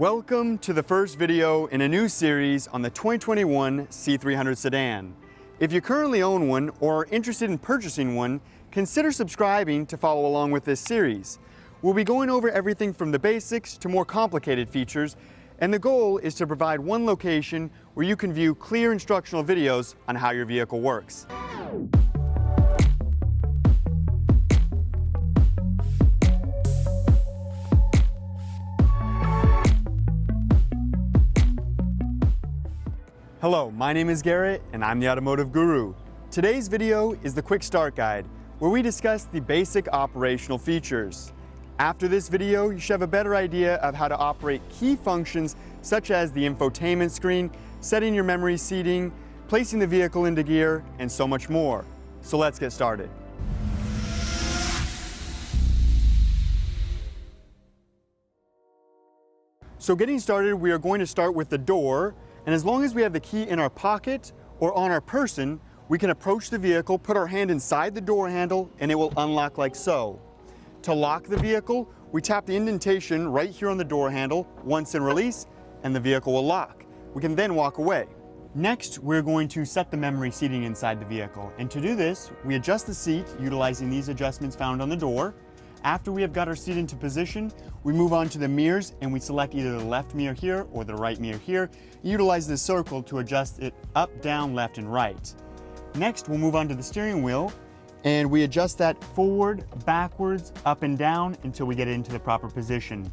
Welcome to the first video in a new series on the 2021 C300 sedan. If you currently own one or are interested in purchasing one, consider subscribing to follow along with this series. We'll be going over everything from the basics to more complicated features, and the goal is to provide one location where you can view clear instructional videos on how your vehicle works. Hello, my name is Garrett and I'm the Automotive Guru. Today's video is the Quick Start Guide, where we discuss the basic operational features. After this video, you should have a better idea of how to operate key functions such as the infotainment screen, setting your memory seating, placing the vehicle into gear, and so much more. So let's get started. So getting started, we are going to start with the door. And as long as we have the key in our pocket or on our person, we can approach the vehicle, put our hand inside the door handle, and it will unlock like so. To lock the vehicle, we tap the indentation right here on the door handle once and release, and the vehicle will lock. We can then walk away. Next, we're going to set the memory seating inside the vehicle. And to do this, we adjust the seat utilizing these adjustments found on the door. After we have got our seat into position, we move on to the mirrors and we select either the left mirror here or the right mirror here. Utilize the circle to adjust it up, down, left, and right. Next, we'll move on to the steering wheel and we adjust that forward, backwards, up and down until we get it into the proper position.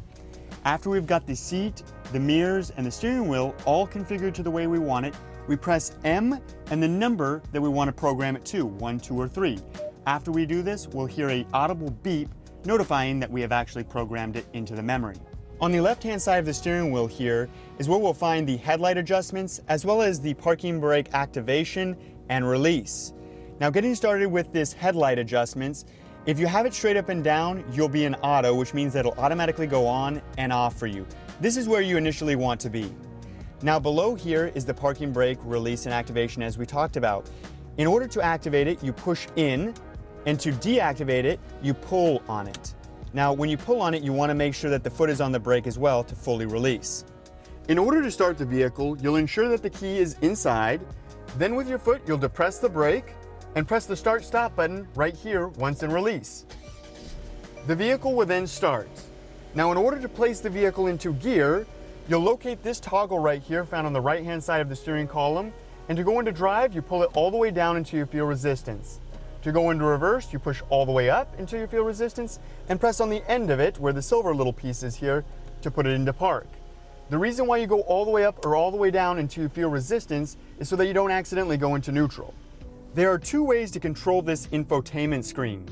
After we've got the seat, the mirrors, and the steering wheel all configured to the way we want it, we press M and the number that we want to program it to, 1, 2, or 3. After we do this, we'll hear an audible beep notifying that we have actually programmed it into the memory. On the left-hand side of the steering wheel here is where we'll find the headlight adjustments as well as the parking brake activation and release. Now, getting started with this headlight adjustments, if you have it straight up and down, you'll be in auto, which means that it'll automatically go on and off for you. This is where you initially want to be. Now, below here is the parking brake release and activation as we talked about. In order to activate it, you push in, and to deactivate it, you pull on it. Now, when you pull on it, you want to make sure that the foot is on the brake as well to fully release. In order to start the vehicle, you'll ensure that the key is inside. Then with your foot, you'll depress the brake and press the start-stop button right here once and release. The vehicle will then start. Now, in order to place the vehicle into gear, you'll locate this toggle right here found on the right-hand side of the steering column. And to go into drive, you pull it all the way down until you feel resistance. To go into reverse, you push all the way up until you feel resistance and press on the end of it where the silver little piece is here to put it into park. The reason why you go all the way up or all the way down until you feel resistance is so that you don't accidentally go into neutral. There are two ways to control this infotainment screen.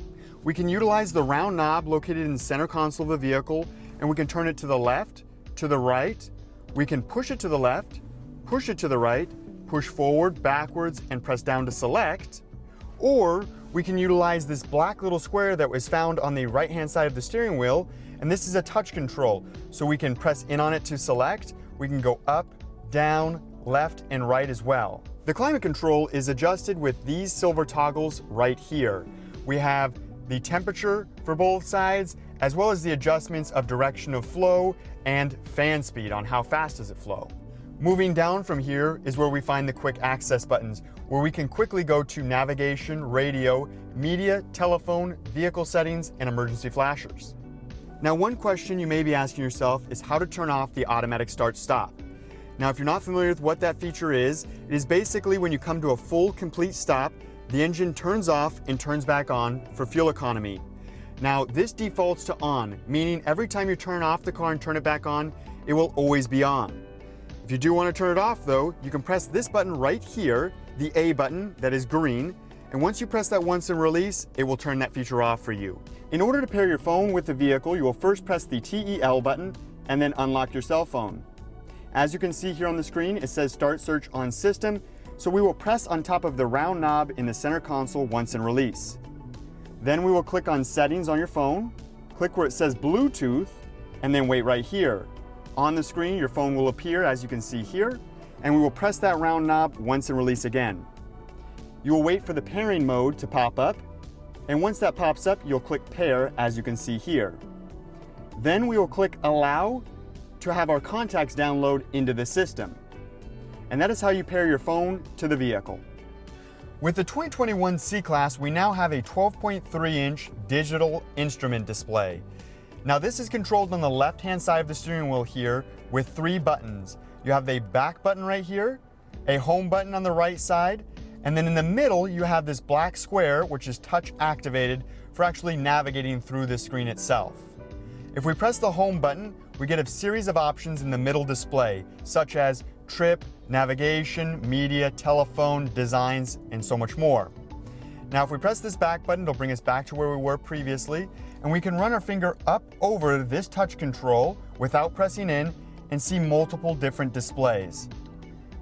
We can utilize the round knob located in the center console of the vehicle, and we can turn it to the left, to the right. We can push it to the left, push it to the right, push forward, backwards, and press down to select. Or we can utilize this black little square that was found on the right-hand side of the steering wheel, and this is a touch control. So we can press in on it to select. We can go up, down, left, and right as well. The climate control is adjusted with these silver toggles right here. We have the temperature for both sides, as well as the adjustments of direction of flow and fan speed on how fast does it flow. Moving down from here is where we find the quick access buttons, where we can quickly go to navigation, radio, media, telephone, vehicle settings, and emergency flashers. Now, one question you may be asking yourself is how to turn off the automatic start-stop. Now, if you're not familiar with what that feature is, it is basically when you come to a full, complete stop, the engine turns off and turns back on for fuel economy. Now, this defaults to on, meaning every time you turn off the car and turn it back on, it will always be on. If you do want to turn it off though, you can press this button right here, the A button that is green, and once you press that once and release, it will turn that feature off for you. In order to pair your phone with the vehicle, you will first press the TEL button and then unlock your cell phone. As you can see here on the screen, it says Start Search on System, so we will press on top of the round knob in the center console once and release. Then we will click on Settings on your phone, click where it says Bluetooth, and then wait right here. On the screen, your phone will appear as you can see here, and we will press that round knob once and release again. You will wait for the pairing mode to pop up, and once that pops up, you'll click Pair as you can see here. Then we will click Allow to have our contacts download into the system. And that is how you pair your phone to the vehicle. With the 2021 C-Class, we now have a 12.3-inch digital instrument display. Now this is controlled on the left-hand side of the steering wheel here with 3 buttons. You have a back button right here, a home button on the right side, and then in the middle you have this black square which is touch activated for actually navigating through the screen itself. If we press the home button, we get a series of options in the middle display, such as trip, navigation, media, telephone, designs, and so much more. Now if we press this back button, it'll bring us back to where we were previously, and we can run our finger up over this touch control without pressing in and see multiple different displays.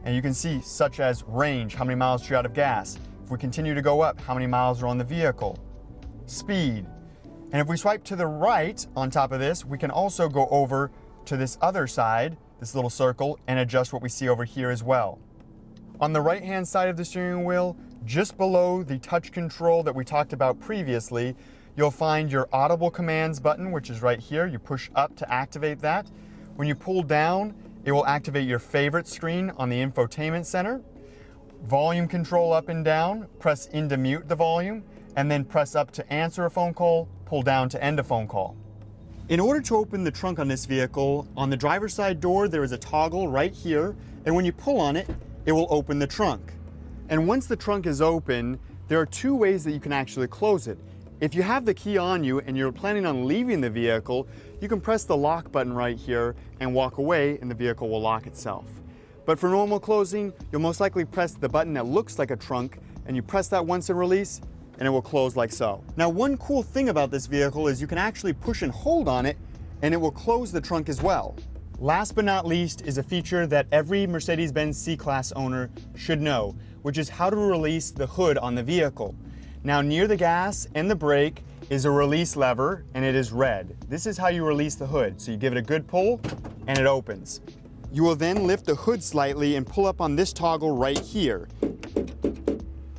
And you can see such as range, how many miles you're out of gas. If we continue to go up, how many miles are on the vehicle. Speed. And if we swipe to the right on top of this, we can also go over to this other side, this little circle, and adjust what we see over here as well. On the right hand side of the steering wheel, just below the touch control that we talked about previously, you'll find your audible commands button, which is right here. You push up to activate that. When you pull down, it will activate your favorite screen on the infotainment center. Volume control up and down, press in to mute the volume, and then press up to answer a phone call, pull down to end a phone call. In order to open the trunk on this vehicle, on the driver's side door there is a toggle right here, and when you pull on it, it will open the trunk. And once the trunk is open, there are 2 ways that you can actually close it. If you have the key on you and you're planning on leaving the vehicle, you can press the lock button right here and walk away and the vehicle will lock itself. But for normal closing, you'll most likely press the button that looks like a trunk, and you press that once and release, and it will close like so. Now one cool thing about this vehicle is you can actually push and hold on it and it will close the trunk as well. Last but not least is a feature that every Mercedes-Benz C-Class owner should know, which is how to release the hood on the vehicle. Now near the gas and the brake is a release lever, and it is red. This is how you release the hood. So you give it a good pull and it opens. You will then lift the hood slightly and pull up on this toggle right here.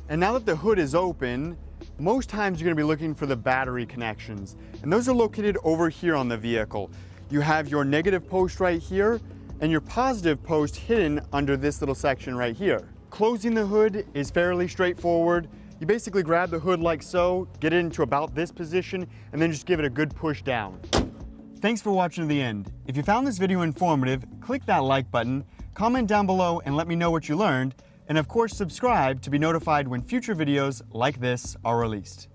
And now that the hood is open, most times you're going to be looking for the battery connections, and those are located over here on the vehicle. You have your negative post right here and your positive post hidden under this little section right here. Closing the hood is fairly straightforward. You basically grab the hood like so, get it into about this position, and then just give it a good push down. Thanks for watching to the end. If you found this video informative, click that like button, comment down below and let me know what you learned, and of course subscribe to be notified when future videos like this are released.